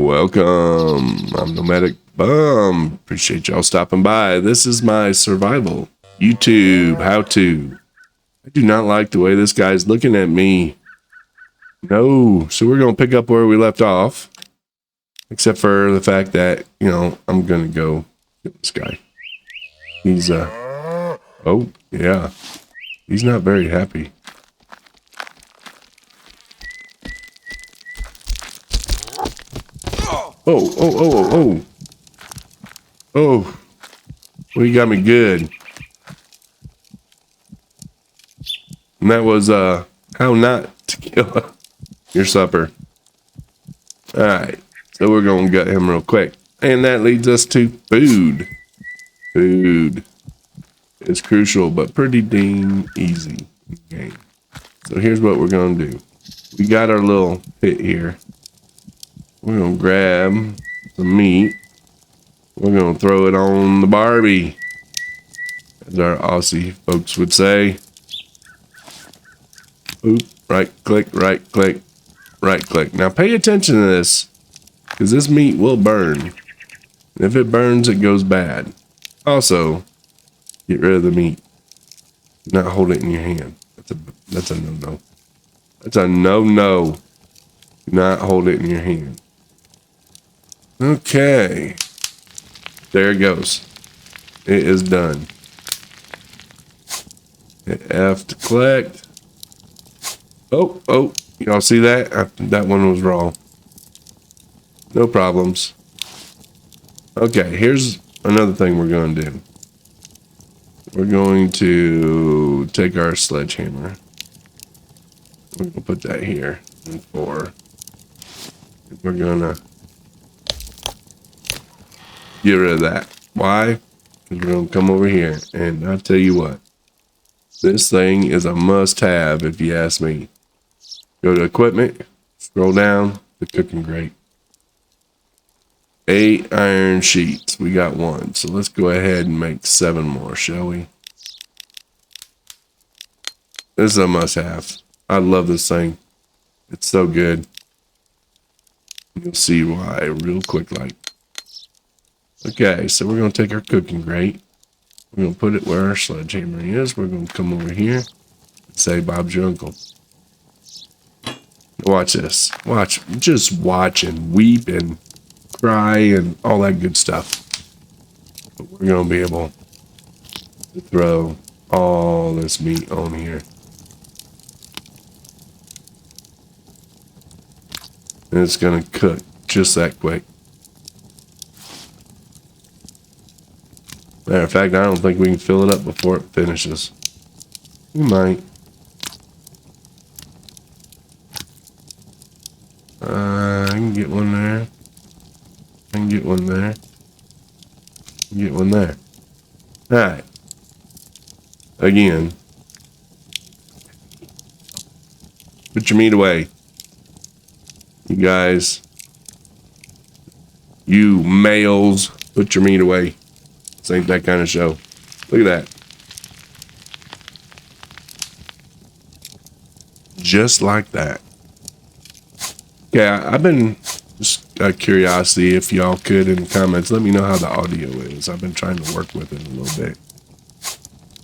Welcome. I'm Nomadic Bum. Appreciate y'all stopping by. This is my survival YouTube how-to. I do not like the way this guy's looking at me. No. So we're going to pick up where we left off. Except for the fact that, I'm going to go get this guy. He's, oh, yeah. He's not very happy. Oh. Oh, well, you got me good. And that was, how not to kill your supper. Alright, so we're going to gut him real quick. And that leads us to food. Food is crucial, but pretty dang easy game. So here's what we're going to do. We got our little pit here. We're going to grab some meat. We're going to throw it on the Barbie, as our Aussie folks would say. Oop, right click, right click, right click. Now pay attention to this, because this meat will burn. And if it burns, it goes bad. Also, get rid of the meat. Do not hold it in your hand. That's a no-no. That's a no-no. Do not hold it in your hand. Okay. There it goes. It is done. Hit F to collect. Oh. Y'all see that? That one was raw. No problems. Okay, here's another thing we're going to do. We're going to take our sledgehammer. We're going to put that here in 4. We're going to get rid of that. Why? Because we're going to come over here. And I'll tell you what. This thing is a must-have if you ask me. Go to equipment. Scroll down to cooking grate. 8 iron sheets. We got 1. So let's go ahead and make 7 more, shall we? This is a must-have. I love this thing. It's so good. You'll see why real quick like. Okay, so we're going to take our cooking grate. We're going to put it where our sledgehammer is. We're going to come over here and say Bob's your uncle. Watch this. Just watch and weep and cry and all that good stuff. But we're going to be able to throw all this meat on here. And it's going to cook just that quick. Matter of fact, I don't think we can fill it up before it finishes. We might. I can get one there. I can get one there. I can get one there. Alright. Again. Put your meat away. You guys. You males. Put your meat away. This ain't that kind of show. Look at that. Just like that. Okay, I've been just out of curiosity, if y'all could in the comments, let me know how the audio is. I've been trying to work with it a little bit.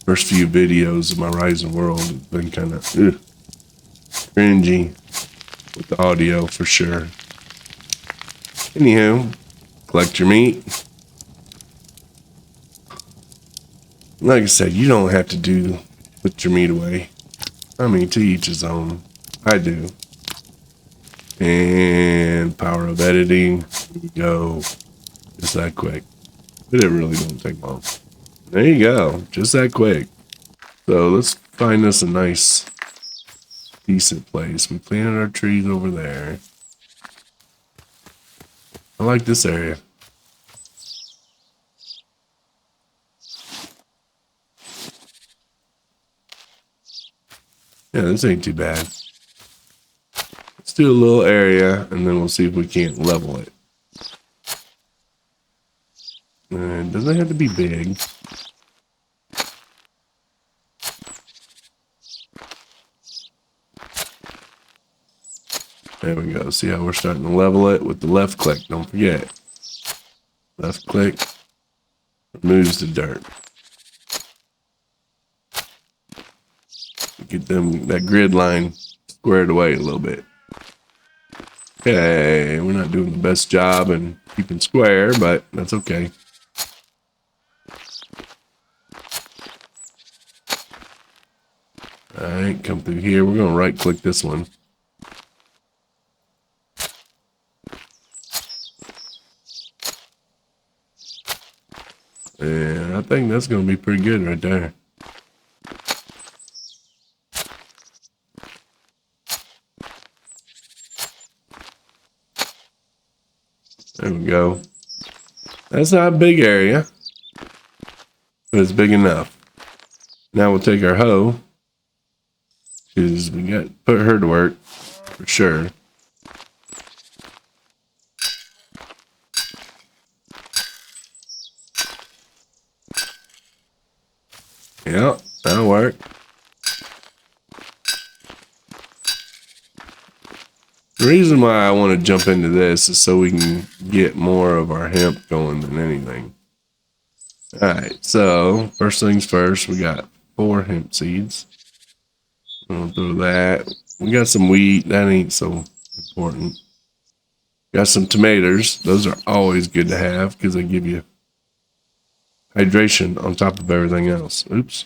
First few videos of my Rising World have been kind of cringy with the audio for sure. Anywho, collect your meat. Like I said, you don't have to put your meat away. I mean, to each his own. I do. And power of editing. Here we go. Just that quick. But it really don't take long. There you go. Just that quick. So let's find us a nice, decent place. We planted our trees over there. I like this area. Yeah, this ain't too bad. Let's do a little area, and then we'll see if we can't level it. And it doesn't have to be big. There we go. See how we're starting to level it with the left click. Don't forget. Left click removes the dirt. Get them that grid line squared away a little bit. Okay, we're not doing the best job in keeping square, but that's okay. Alright, come through here. We're going to right click this one. And I think that's going to be pretty good right there. There we go. That's not a big area, but it's big enough. Now we'll take our hoe, because we got to put her to work for sure. Yeah, that'll work. The reason why I want to jump into this is so we can get more of our hemp going than anything. Alright, so first things first, we got 4 hemp seeds. We'll throw that. We got some wheat, that ain't so important. Got some tomatoes, those are always good to have because they give you hydration on top of everything else. Oops.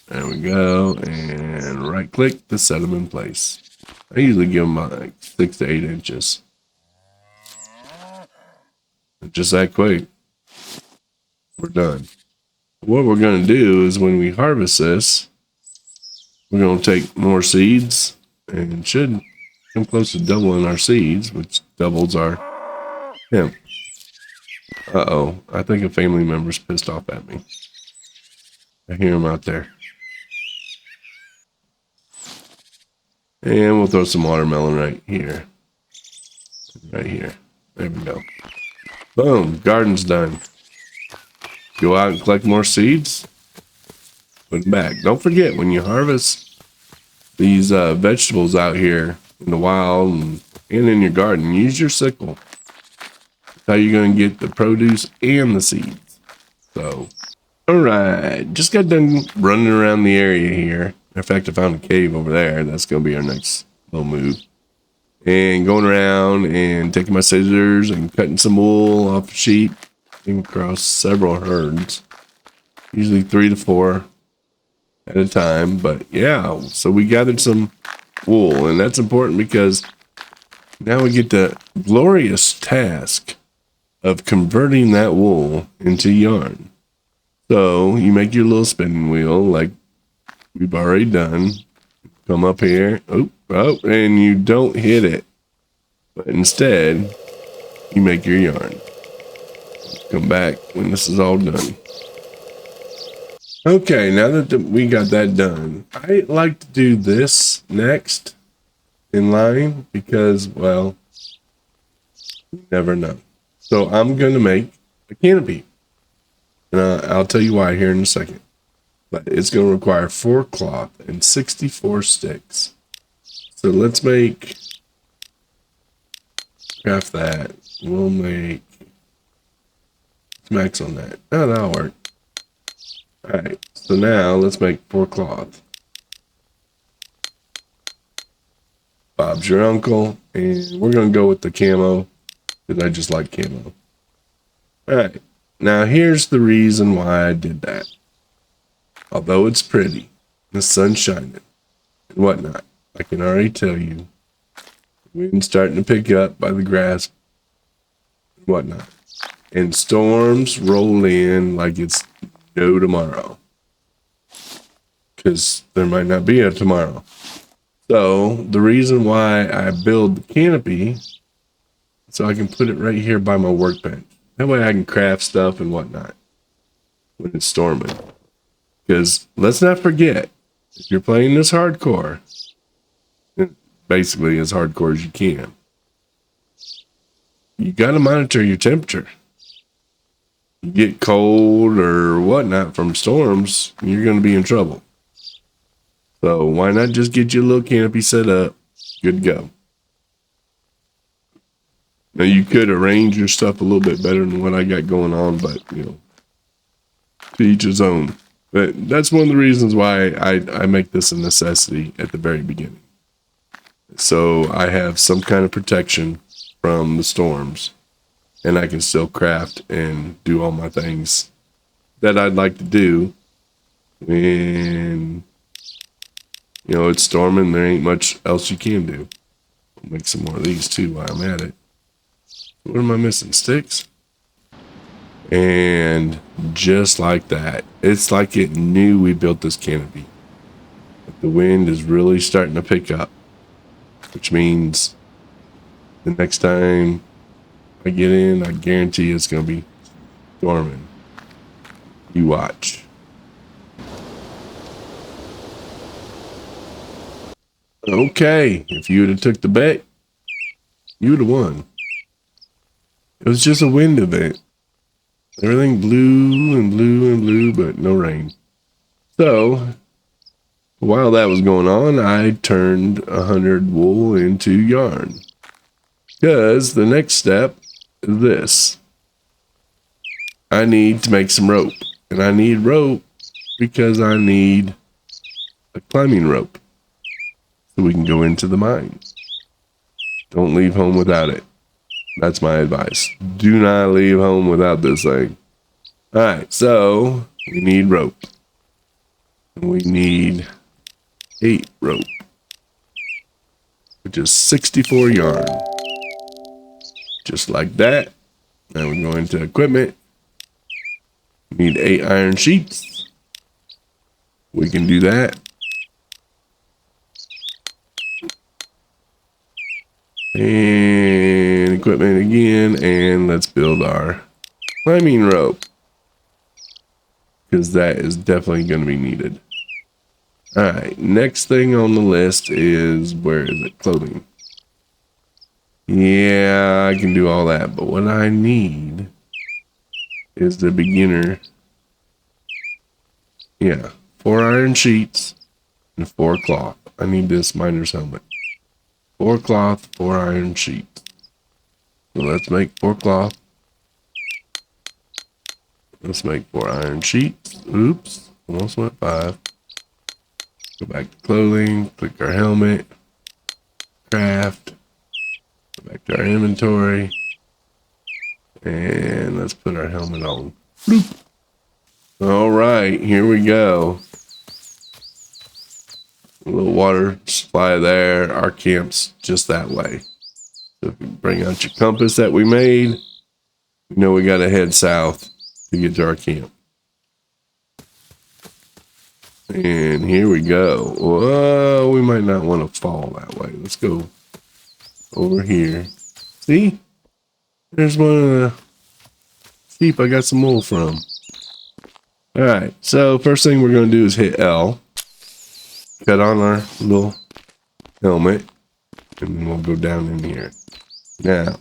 There we go, and right click to set them in place. I usually give them like 6 to 8 inches. Just that quick. We're done. What we're going to do is when we harvest this, we're going to take more seeds and should come close to doubling our seeds, which doubles our hemp. Uh-oh, I think a family member's pissed off at me. I hear him out there. And we'll throw some watermelon right here. Right here. There we go. Boom, garden's done. Go out and collect more seeds. Put them back. Don't forget, when you harvest these vegetables out here in the wild and in your garden, use your sickle. That's how you're going to get the produce and the seeds. So, alright. Just got done running around the area here. In fact, I found a cave over there. That's going to be our next little move. And going around and taking my scissors and cutting some wool off of sheep. Came across several herds. Usually 3 to 4 at a time. But yeah, so we gathered some wool. And that's important because now we get the glorious task of converting that wool into yarn. So you make your little spinning wheel like we've already done. Come up here. Oh, and you don't hit it. But instead, you make your yarn. Come back when this is all done. Okay, now that we got that done, I like to do this next in line because, well, you never know. So I'm going to make a canopy. And I'll tell you why here in a second. But it's going to require 4 cloth and 64 sticks. So let's make, craft that. We'll make max on that. Oh, that'll work. Alright, so now let's make 4 cloth. Bob's your uncle, and we're going to go with the camo because I just like camo. Alright, now here's the reason why I did that. Although it's pretty, the sun's shining, and whatnot, I can already tell you, the wind's starting to pick up by the grass and whatnot. And storms roll in like it's no tomorrow. Because there might not be a tomorrow. So, the reason why I build the canopy, so I can put it right here by my workbench. That way I can craft stuff and whatnot when it's storming. Because let's not forget, if you're playing this hardcore, basically as hardcore as you can, you got to monitor your temperature. You get cold or whatnot from storms, you're going to be in trouble. So why not just get your little canopy set up? Good to go. Now you could arrange your stuff a little bit better than what I got going on, but you know, to each his own. But that's one of the reasons why I make this a necessity at the very beginning. So I have some kind of protection from the storms, and I can still craft and do all my things that I'd like to do when, you know, it's storming. There ain't much else you can do. I'll make some more of these too while I'm at it. What am I missing? Sticks? And just like that, it's like it knew we built this canopy. The wind is really starting to pick up, which means the next time I get in, I guarantee it's going to be storming. You watch. Okay, if you would have took the bet, you would have won. It was just a wind event. Everything blew and blew and blew, but no rain. So while that was going on, I turned 100 wool into yarn. Because the next step is this. I need to make some rope. And I need rope because I need a climbing rope. So we can go into the mine. Don't leave home without it. That's my advice. Do not leave home without this thing. Alright, so we need rope. We need 8 rope, which is 64 yarn. Just like that. Now we go into equipment. We need 8 iron sheets. We can do that. And equipment again, and let's build our climbing rope, because that is definitely going to be needed. All right, next thing on the list is, where is it? Clothing. Yeah, I can do all that, but what I need is the beginner. Yeah, 4 iron sheets and 4 cloth. I need this miner's helmet. 4 cloth, 4 iron sheets. So let's make 4 cloth. Let's make 4 iron sheets. Oops, almost went 5. Go back to clothing, click our helmet, craft, go back to our inventory, and let's put our helmet on. Bloop. All right, here we go. A little water supply there. Our camp's just that way. So if you bring out your compass that we made, you know we got to head south to get to our camp. And here we go. Whoa, we might not want to fall that way. Let's go over here. See? There's one of the sheep I got some wool from. All right, so first thing we're going to do is hit L. Cut on our little helmet, and then we'll go down in here. Now,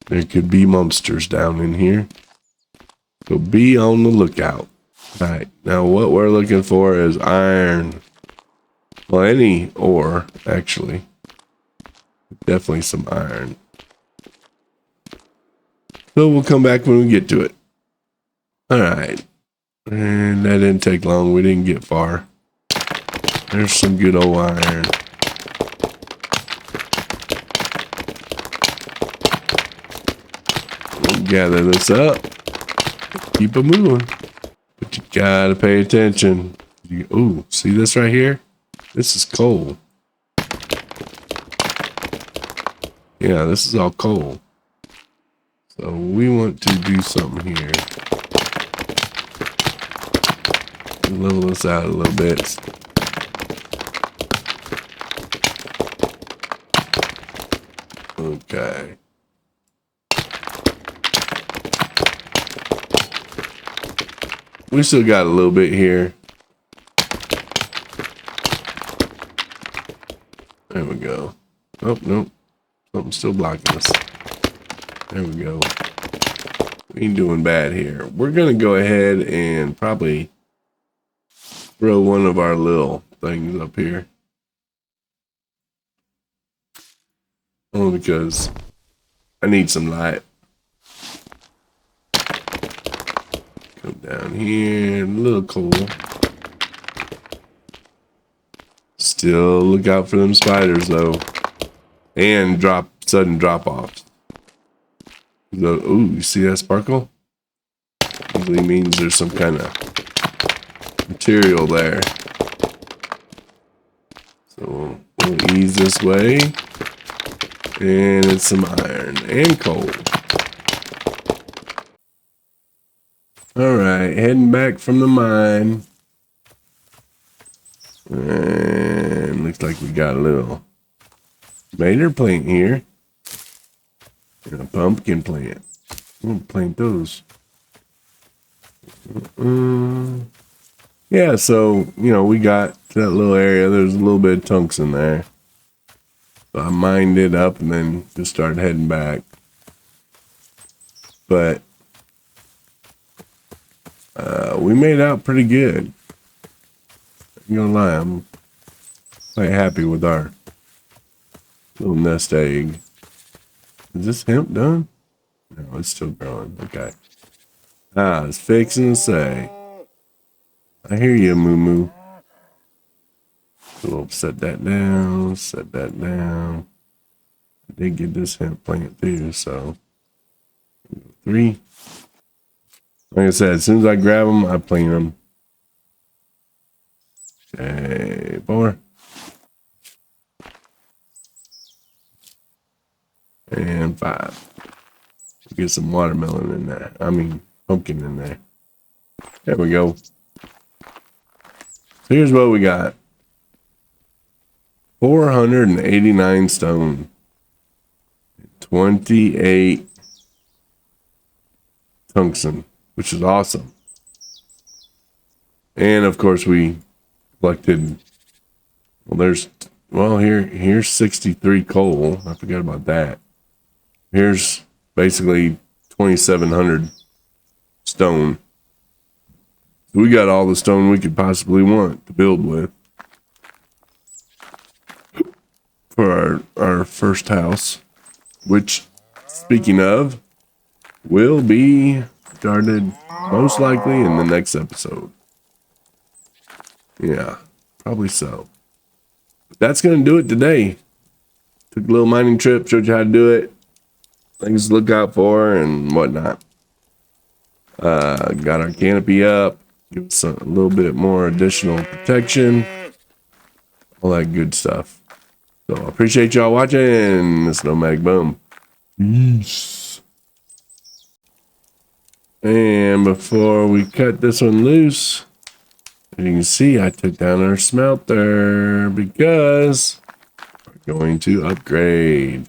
there could be monsters down in here, so be on the lookout. All right, now what we're looking for is iron. Well, any ore, actually. Definitely some iron. So we'll come back when we get to it. All right, and that didn't take long. We didn't get far. There's some good old iron. We'll gather this up. Keep it moving. But you gotta pay attention. Ooh, see this right here? This is coal. Yeah, this is all coal. So we want to do something here. Level this out a little bit. Okay. We still got a little bit here. There we go. Oh, nope. Something's still blocking us. There we go. We ain't doing bad here. We're going to go ahead and probably throw one of our little things up here. Only because I need some light. Come down here, a little cool. Still look out for them spiders though. And sudden drop offs. Ooh, you see that sparkle? Usually means there's some kind of material there. So we'll ease this way. And it's some iron and coal. Alright, heading back from the mine. And looks like we got a little tomato plant here. And a pumpkin plant. I'm gonna plant those. Yeah, so, you know, we got that little area. There's a little bit of chunks in there. So I mined it up and then just started heading back. But we made out pretty good. I'm gonna lie, I'm quite happy with our little nest egg. Is this hemp done? No, it's still growing. Okay. I was fixing to say. I hear you, Moo Moo. So we'll set that down, set that down. I did get this hemp plant too, so 3. Like I said, as soon as I grab them, I plant them. Okay, 4. And 5. Get some watermelon in there. I mean, pumpkin in there. There we go. So here's what we got. 489 stone. 28 tungsten, which is awesome. And of course we collected, here's 63 coal. I forgot about that. Here's basically 2,700 stone. So we got all the stone we could possibly want to build with for our first house, which, speaking of, will be started most likely in the next episode. Yeah, probably so. But that's going to do it today. Took a little mining trip, showed you how to do it. Things to look out for and whatnot. Got our canopy up. Give us a little bit more additional protection. All that good stuff. So I appreciate y'all watching. This is Nomadic Boom. Peace. And before we cut this one loose, as you can see, I took down our smelter because we're going to upgrade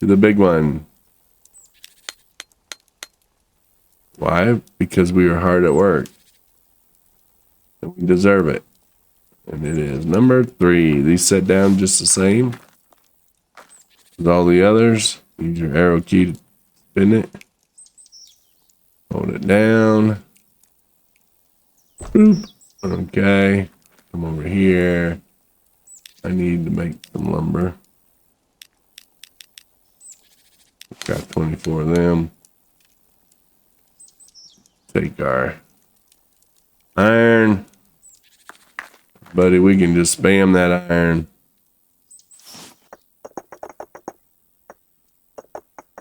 to the big one. Why? Because we are hard at work. And we deserve it. And it is number 3. These set down just the same as all the others. Use your arrow key to spin it. Hold it down. Boop. Okay. Come over here. I need to make some lumber. Got 24 of them. Take our iron. Buddy, we can just spam that iron.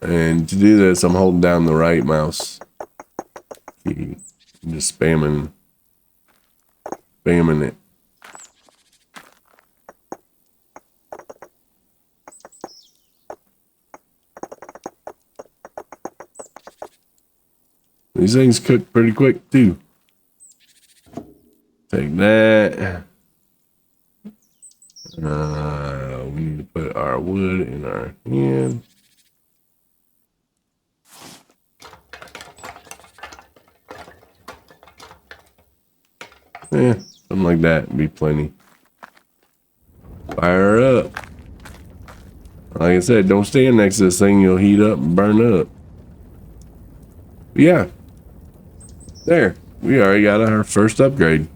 And to do this, I'm holding down the right mouse key. I'm just spamming it. These things cook pretty quick too. Take that. We need to put our wood in our hand. Something like that would be plenty. Fire her up. Like I said, don't stand next to this thing. You'll heat up and burn up. But yeah. There. We already got our first upgrade.